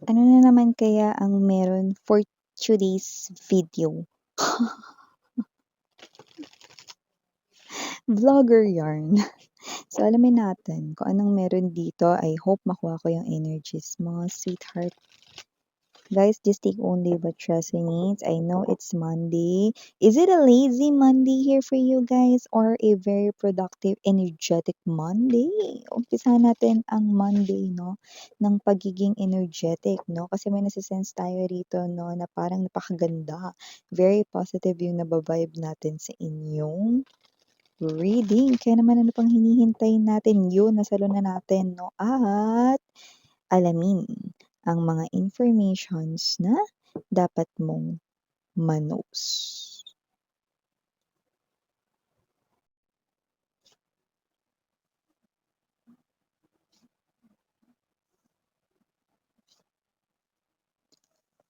Ano na naman kaya ang meron for today's video? Vlogger yarn. So, alamin natin kung anong meron dito. I hope makuha ko yung energies mo, sweetheart. Guys, just take only what resonates. I know it's Monday. Is it a lazy Monday here for you guys or a very productive, energetic Monday? Umpisa natin ang Monday, no? Ng pagiging energetic, no? Kasi may nasa-sense tayo rito, no? Na parang napakaganda. Very positive yung nababibe natin sa inyong reading. Kaya naman ano pang hinihintay natin yun, nasalo na natin, no? At alamin ang mga informations na dapat mong ma-knows.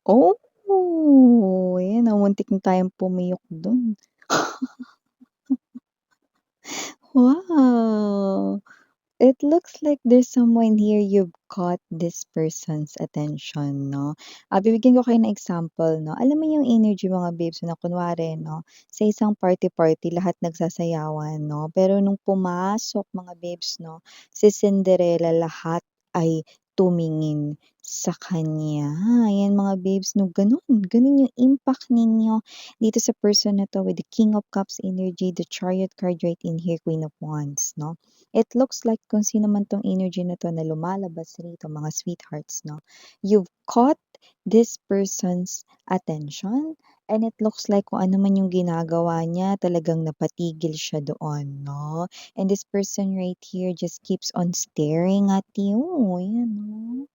Oh, ayan, muntik na tayong pumiyok dun. Wow! It looks like there's someone here you've caught this person's attention, no? Bibigyan ko kayo ng example, no? Alam mo yung energy mga babes na kunwari, no? Sa isang party-party, lahat nagsasayawan, no? Pero nung pumasok mga babes, no? Si Cinderella, lahat ay tumingin sa kanya. Ayan mga babes, no? Ganun. Ganun yung impact ninyo dito sa person na to with the King of Cups energy, the Chariot card right in here, Queen of Wands, no? It looks like kung sino man 'tong energy na 'to na lumalabas rito, mga sweethearts, 'no, you've caught this person's attention and it looks like kung ano man yung ginagawa niya talagang napatigil siya doon, 'no? And this person right here just keeps on staring at you, ayan, 'no?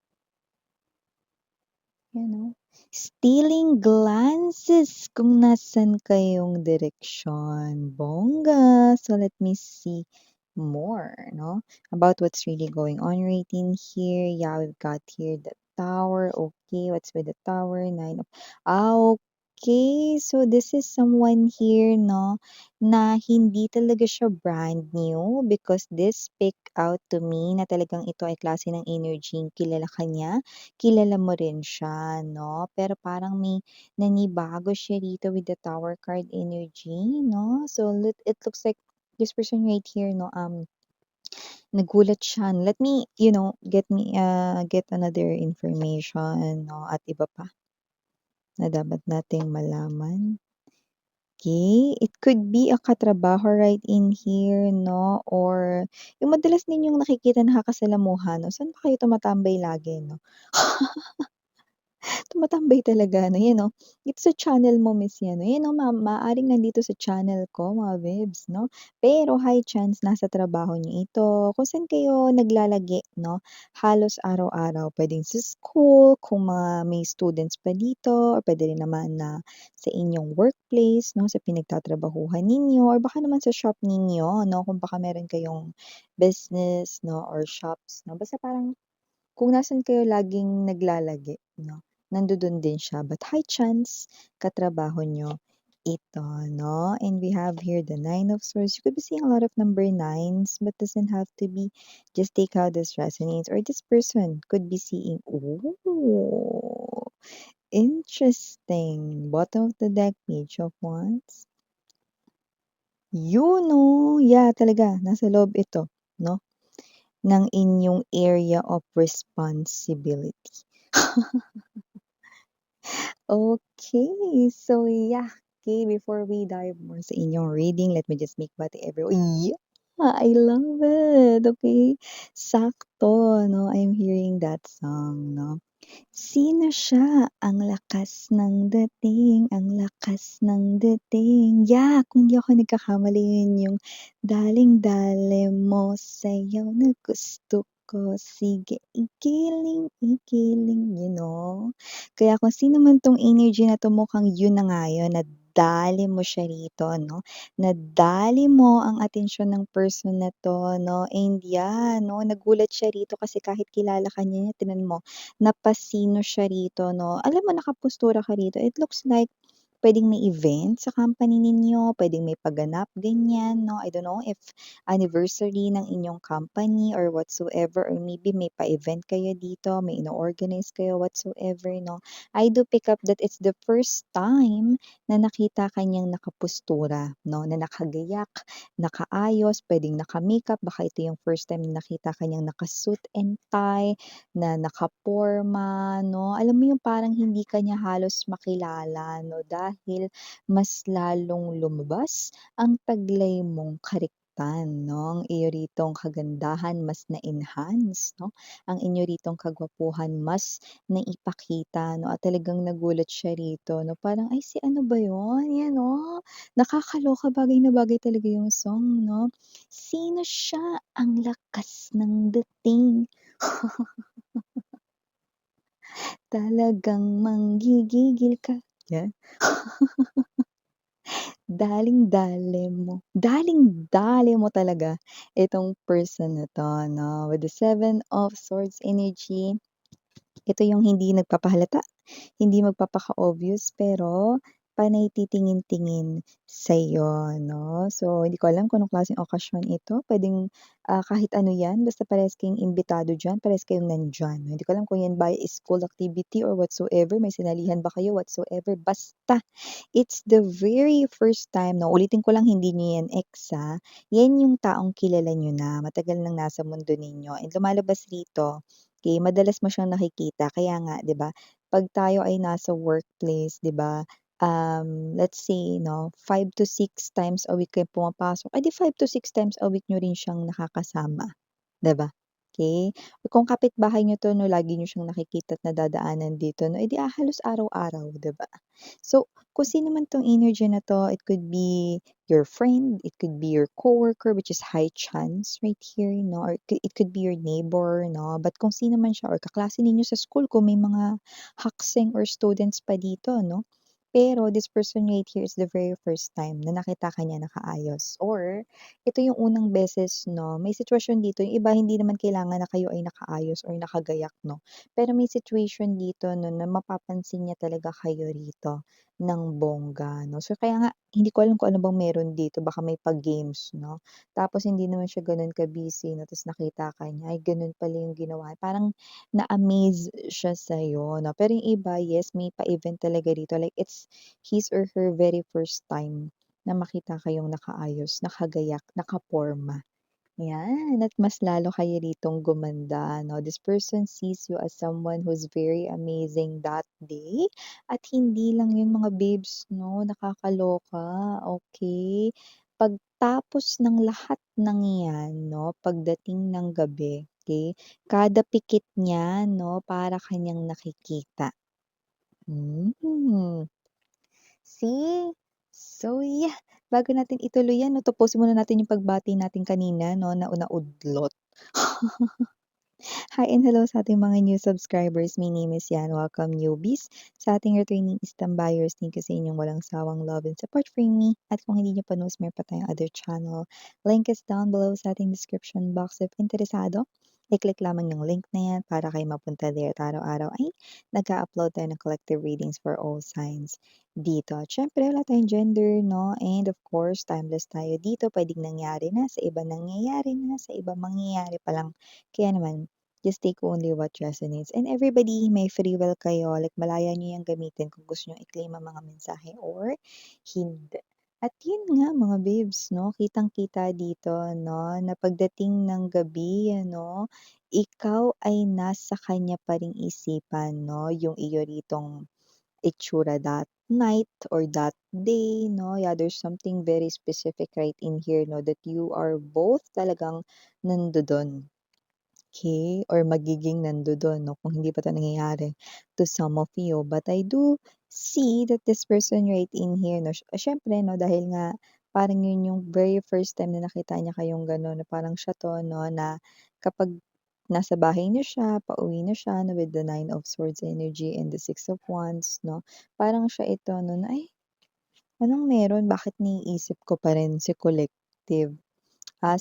Yan, oh. Stealing glances kung nasan kayong direksyon. Bongga! So let me see more, no? About what's really going on right in here. Yeah, we've got here the tower. Okay, what's with the tower? Nine of... Okay. So this is someone here, no? Na hindi talaga siya brand new because this speak out to me na talagang ito ay klase ng energy. Kilala ka niya, kilala mo rin siya, no? Pero parang may nanibago siya dito with the Tower card energy, no? So, it looks like this person right here, no, nagulat siya. Let me, get another information, no, at iba pa na dapat nating malaman. Okay, it could be a katrabaho right in here, no? Or yung madalas ninyong nakikita nakakasalamuha, no? Saan ba kayo tumatambay lagi, no? Tumatambay talaga ano, yan oh, ito sa channel mo miss yan 'no, yan oh, maaaring nandito sa channel ko mga babes 'no. Pero high chance nasa trabaho niyo ito, kung saan kayo naglalagi 'no, halos araw-araw. Puwedeng sa school kung mga may students pa dito or puwede rin naman na sa inyong workplace 'no, sa pinagtatrabahuhan ninyo or baka naman sa shop ninyo 'no, kung baka meron kayong business 'no or shops 'no. Basta parang kung nasaan kayo laging naglalagi 'no, nandodo'n din siya but high chance katrabaho niyo ito 'no. And we have here the Nine of Swords. You could be seeing a lot of number nines but doesn't have to be. Just take how this resonates or this person could be seeing ooh, interesting. Bottom of the deck, Page of Wands. Yun 'no, yeah talaga nasa loob ito 'no, ng inyong area of responsibility. Okay, so yeah. Okay, before we dive more sa inyong reading, let me just make bati everyone. Yeah, I love it. Okay, sakto, no? I'm hearing that song, no? Sino siya? Ang lakas ng dating, ang lakas ng dating. Yeah, kung di ako nagkakamali yun yung daling-dale mo sayaw na gusto ko. Sige, igiling, igiling, you know. Kaya kung sino man 'tong energy na 'to mukhang yun na nga yun, nadali mo siya rito 'no, nadali mo ang atensyon ng person na 'to 'no, and yeah 'no, nagulat siya rito kasi kahit kilala ka niya, tingnan mo napasino siya rito 'no. Alam mo nakapostura ka rito, it looks like puwedeng may event sa company ninyo, puwedeng may pagganap, ganyan 'no. I don't know if anniversary ng inyong company or whatsoever or maybe may pa-event kayo dito, may ino-organize kayo whatsoever 'no. I do pick up that it's the first time na nakita ka niyang nakapostura 'no, na nakagayak, nakaayos, puwedeng naka-makeup, baka ito yung first time na nakita ka niyang naka-suit and tie, na nakaporma 'no. Alam mo yung parang hindi ka niya halos makilala 'no, dahil mas lalong lumabas ang taglay mong karektan 'no, ang iyo ritong kagandahan mas na-enhance 'no, ang inyo ritong kagwapuhan mas naipakita 'no, at talagang nagulat siya rito 'no, parang, "Ay si ano ba yun?" 'Yan 'no, nakakaloka, bagay na bagay talaga yung song 'no. "Sino siya? Ang lakas ng dating." Talagang manggigigil ka, 'yan. Daling-dale mo talaga itong person na 'to 'no, with the Seven of Swords energy. Ito yung hindi nagpapahalata, hindi magpapaka-obvious pero panay titingin-tingin sa'yo 'no. So, hindi ko alam kung anong klaseng okasyon ito, puwedeng, kahit ano 'yan basta parehas kayong imbitado diyan, parehas kayong nandiyan. Hindi ko alam kung 'yan ba is school activity or whatsoever, may sinalihan ba kayo whatsoever, basta it's the very first time 'no, ulitin ko lang hindi niyo 'yan ex, 'yan yung taong kilala niyo na, matagal nang nasa mundo ninyo and lumalabas rito, okey, madalas mo siyang nakikita kaya nga 'di ba, 'pag tayo ay nasa workplace 'di ba, let's say 'no, 5 to 6 times a week kayo pumapasok, eh, di 5 to 6 times a week niyo rin siyang nakakasama, 'di ba? Okey, kung kapitbahay niyo 'to 'no, lagi niyo siyang nakikita at nadadaanan dito 'no, eh, di, halos araw-araw 'di ba? So, kung sino man 'tong energy na 'to, it could be your friend, it could be your coworker, which is high chance right here 'no, or it could be your neighbor 'no, but kung sino man siya or kaklase ninyo sa school kung may mga hakseng or students pa dito 'no. Pero this person right here is the very first time na nakita ka niya nakaayos or ito yung unang beses 'no, may sitwasyon dito, yung iba hindi naman kailangan na kayo ay nakaayos or nakagayak 'no, pero may situation dito 'no na mapapansin niya talaga kayo rito ng bongga 'no. So kaya nga hindi ko alam kung ano bang meron dito, baka may pa-games 'no, tapos hindi naman siya gano'n ka-busy 'no, ta's nakita ka niya, ay gano'n pala yung ginawa, parang na-amaze siya sa'yo 'no. Pero yung iba, yes, may pa-event talaga dito, like it's his or her very first time na makita kayong nakaayos, nakagayak, nakaporma. 'Yan, at mas lalo kayo ritong gumanda 'no. This person sees you as someone who's very amazing that day at hindi lang 'yun mga babes 'no, nakakaloka, okey. Pagtapos ng lahat ng 'yan 'no, pagdating ng gabi, okey, kada pikit niya 'no, para ka niyang nakikita. Hmm. See? So, yeah, bago natin ituloy 'yan 'no, tapusin muna natin yung pagbati natin kanina 'no, na naudlot. Hi and hello sa ating mga new subscribers. My name is Yan. Welcome newbies sa ating returning buyers. Thank you sa inyong walang sawang love and support for me. At kung hindi niyo pa knows, meron pa tayong other channel. Link is down below sa ating description box. If interesado, i-click lamang yung link na yan para kayo mapunta there. At araw-araw ay nag-upload tayo ng collective readings for all signs dito. At syempre, wala tayong gender, no? And of course, timeless tayo dito. Pwedeng nangyari na, sa iba nangyayari na, sa iba mangyayari pa lang. Kaya naman, just take only what resonates. And everybody, may free will kayo. Like, malaya nyo yung gamitin kung gusto nyo i-claim ang mga mensahe or hindi. At yun nga mga babes, no? Kitang-kita dito, no? Na pagdating ng gabi, ano, ikaw ay nasa kanya pa ring isipan, no? Yung iyo ritong itsura that night or that day, no? Yeah, there's something very specific right in here, no? That you are both talagang nandoon. Okay, or magiging nandodo'n 'no, kung hindi pa 'to nangyayari to some of you. But I do see that this person right in here 'no, siyempre 'no, dahil nga parang yun yung very first time na nakita niya kayong gano'n na parang siya 'to 'no, na kapag nasa bahay niyo siya, pauwi na siya 'no, with the Nine of Swords energy and the Six of Wands 'no, parang siya ito 'no na, "Ay, anong meron, bakit naiisip ko pa rin si collective?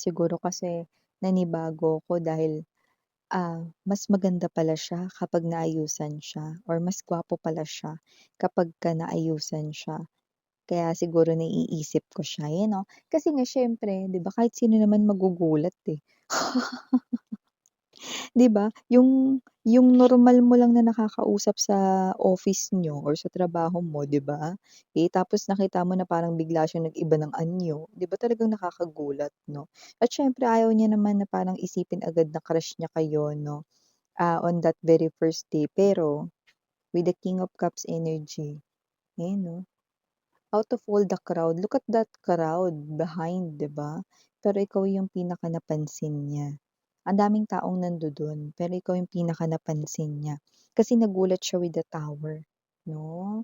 Siguro kasi nanibago ko dahil mas maganda pala siya kapag naayusan siya or mas gwapo pala siya kapagka naayusan siya. Kaya siguro naiisip ko siya, 'no? Kasi nga siyempre 'di ba kahit sino naman magugulat, eh. 'Di ba, yung normal mo lang na nakakausap sa office niyo or sa trabaho mo, 'di ba? Eh, tapos nakita mo na parang bigla siyang nag-iba ng anyo, 'di ba talagang nakakagulat, 'no? At siyempre ayaw niya naman na parang isipin agad na crush niya kayo, 'no, on that very first day. Pero with the King of Cups energy, ayan 'no, out of all the crowd, look at that crowd behind, 'di ba? Pero ikaw yung pinaka-napansin niya. Ang daming taong nandodo'n, pero ikaw yung pinaka-napansin niya. Kasi nagulat siya with the tower, 'no?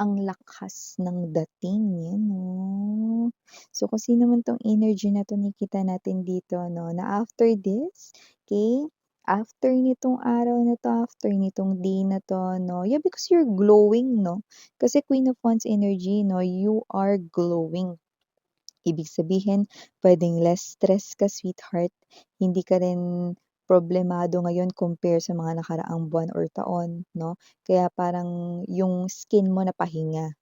Ang lakas ng dating, 'yan, oh. So, kung sino man 'tong energy na 'to nakikita natin dito 'no, na after this, okey, after nitong araw na 'to, after nitong day na 'to 'no, yeah, because you're glowing 'no? Kasi Queen of Wands energy 'no, you are glowing. Ibig sabihin puwedeng less stress ka, sweetheart. Hindi ka rin problemado ngayon compare sa mga nakaraang buwan or taon 'no, kaya parang yung skin mo napahinga.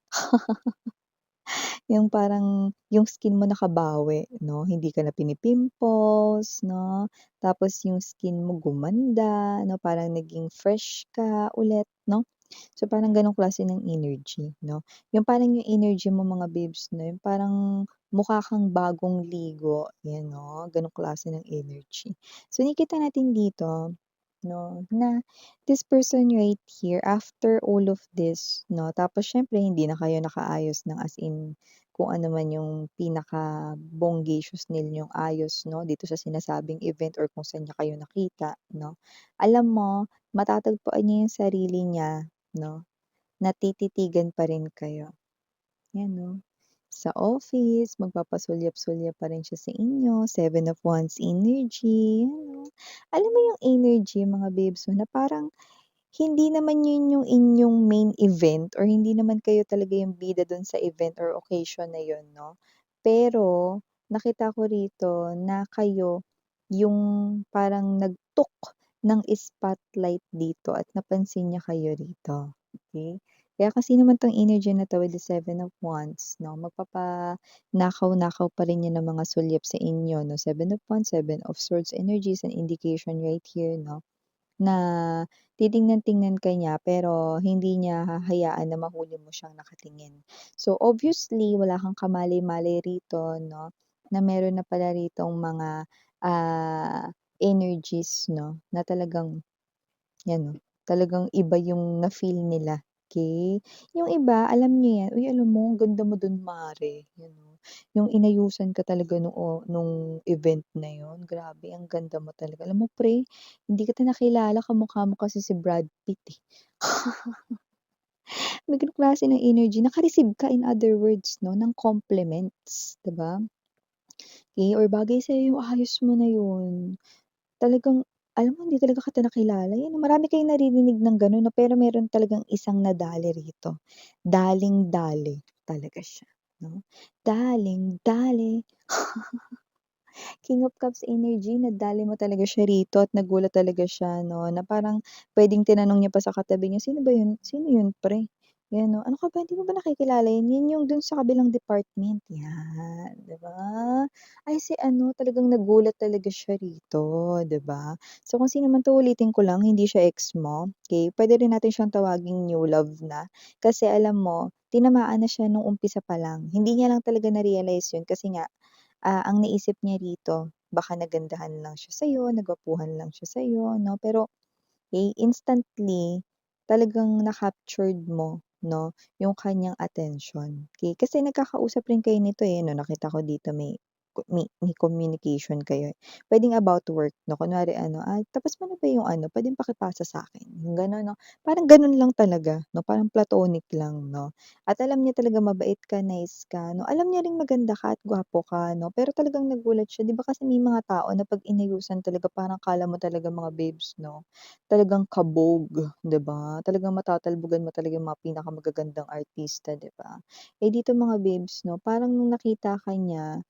Yung parang yung skin mo nakabawi 'no, hindi ka na pini-pimples 'no, tapos yung skin mo gumanda 'no, parang naging fresh ka ulit 'no. So, parang gano'ng klase ng energy 'no. Yung parang yung energy mo mga babes 'no, yung parang mukha kang bagong ligo, 'yan 'no, gano'ng klase ng energy. So, nakikita natin dito 'no, na this person right here after all of this 'no, tapos siyempre hindi na kayo nakaayos ng as in kung ano man yung pinaka-bonggacious ninyong ayos 'no, dito sa sinasabing event or kung saan niya kayo nakita 'no. Alam mo, matatagpuan niya yung sarili niya 'no, natititigan pa rin kayo, 'yan 'no. Sa office, magpapasulyap-sulyap pa rin siya sa inyo, Seven of Wands energy, 'yan 'no. Alam mo yung energy mga babes 'no, na parang hindi naman yun yung inyong main event or hindi naman kayo talaga yung bida dun sa event or occasion na yun 'no. Pero nakita ko rito na kayo yung parang nagtook ng spotlight dito at napansin niya kayo rito, okey. Kaya kasi naman 'tong energy na 'to with the Seven of Wands 'no, magpapanakaw-nakaw pa rin yan ng mga sulyap sa inyo 'no. Seven of Wands, Seven of Swords energy is an indication right here 'no, na titingnan-tingnan ka niya pero hindi niya hahayaan na mahuli mo siyang nakatingin. So, obviously wala kang kamali-mali rito 'no, na meron na pala ritong mga, energies 'no, na talagang 'yan 'no, talagang iba yung na-feel nila, okey. Yung iba alam niyo 'yan, "Uy, alam mo ang ganda mo dun mare." 'Yan 'no, yung inayusan ka talaga nung event na yun, grabe ang ganda mo talaga. Alam mo pre, hindi kita nakilala kamukha mo kasi si Brad Pitt, eh. May ganong klase ng energy, naka-receive ka in other words 'no, ng compliments, 'di ba? Eh, or bagay sa'yo yung ayos mo na yun. Talagang alam mo hindi talaga kita nakilala, yan marami kayong naririnig ng gano'n 'no, pero meron talagang isang nadali rito. Daling-dali talaga siya 'no, daling-dali. King of Cups energy, nadali mo talaga siya rito at nagulat talaga siya 'no, na parang puwedeng tinanong niya pa sa katabi niya, "Sino ba yun? Sino yun pre?" Yan 'no, "Ano ka ba, hindi mo ba nakikilala yan? Yan yung dun sa kabilang department." Yan, 'di ba? Ay si ano, talagang nagulat talaga siya rito, 'di ba? So kung sino man 'to, ulitin ko lang, hindi siya ex mo, okey? Puwede rin natin siyang tawaging new love na, kasi alam mo, tinamaan na siya nung umpisa pa lang. Hindi niya lang talaga na-realize yun kasi nga ang naisip niya rito baka nagandahan lang siya sa'yo, nagwapuhan lang siya sa'yo 'no, pero, instantly talagang na-captured mo 'no, yung kanyang atensyon, okey. Kasi nagkakausap rin kayo nito, eh, 'no, nakita ko dito may communication kayo, eh. Puwedeng about work 'no, kunwari ano, tapos mo na ba yung ano, puwedeng pakipasa sa'kin, yung gano'n 'no. Parang gano'n lang talaga 'no, parang platonic lang 'no. At alam niya talaga mabait ka, nice ka 'no, alam niya ring maganda ka at gwapo ka 'no, pero talagang nagulat siya. 'Di ba kasi may mga tao na 'pag inayusan talaga parang akala mo talaga mga babes 'no, talagang kabog, 'di ba? Talagang matatalbogan mo talaga yung mga pinakamagagandang artista, 'di ba? Eh, dito mga babes 'no, parang nung nakita ka niya,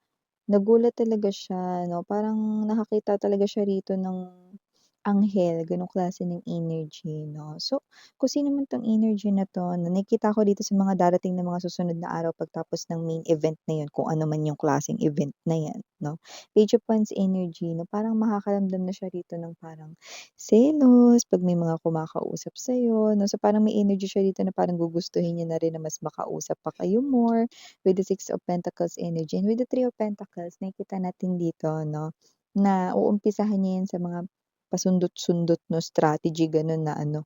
nagulat talaga siya 'no, parang nakakita talaga siya rito ng anghel, gano'ng klase ng energy 'no. So, kung sino man 'tong energy na 'to na nakikita ko dito sa mga darating na mga susunod na araw pagtapos ng main event na 'yun, kung ano man yung klaseng event na 'yan 'no. Page of Wands energy 'no, parang makakaramdam na siya rito ng parang selos 'pag may mga kumakausap sa'yo 'no. So, parang may energy siya dito na parang gugustuhin niya na rin na mas makausap pa kayo more with the Six of Pentacles energy and with the Three of Pentacles nakikita natin dito 'no, na uumpisahan niya 'yan sa mga pasundot-sundot 'no, strategy gano'n na ano,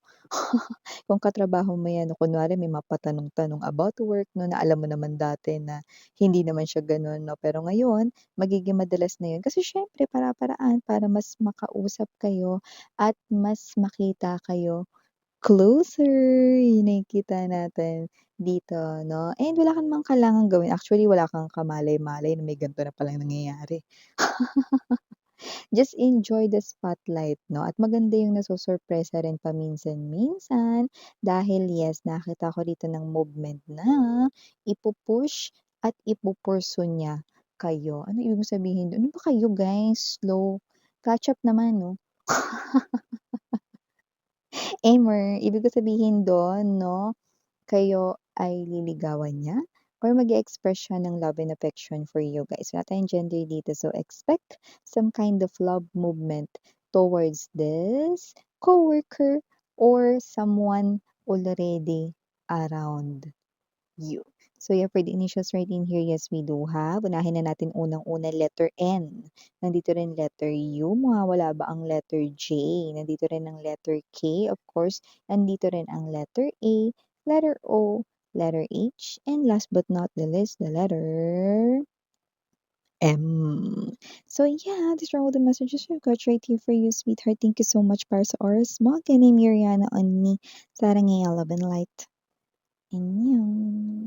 kung katrabaho mo 'yan 'no, kunwari may mapatanong-tanong about work 'no, na alam mo naman dati na hindi naman siya gano'n 'no, pero ngayon magiging madalas na 'yun kasi siyempre para-paraan para mas makausap kayo at mas makita kayo closer, 'yung nakikita natin dito 'no, and wala ka namang kailangang gawin, actually wala kang kamalay-malay na may ganito na palang nangyayari. Just enjoy the spotlight 'no, at maganda yung nasosorpresa rin paminsan-minsan dahil yes, nakita ko dito ng movement na ipu-push at ipu-pursue niya kayo. Ano ibig sabihin dun? Ano ba kayo guys, slow catch up naman 'no? Aimer, ibig ko sabihin dun 'no, kayo ay liligawan niya or mag-e-express siya ng love and affection for you guys. Wala tayong gender dito, so expect some kind of love movement towards this coworker or someone already around you. So yeah, for the initials right in here, yes, we do have. Unahin na natin unang-una letter N. Nandito rin letter U. Mawawala ba ang letter J? Nandito rin ang letter K, of course. Nandito rin ang letter A, letter O, letter H, and last but not the least, the letter M. So yeah, these are all the messages I've got right here for you, sweetheart. Thank you so much para sa oras mo. Kay ni Miriana on ni Sarang Love and Light. Annyeong.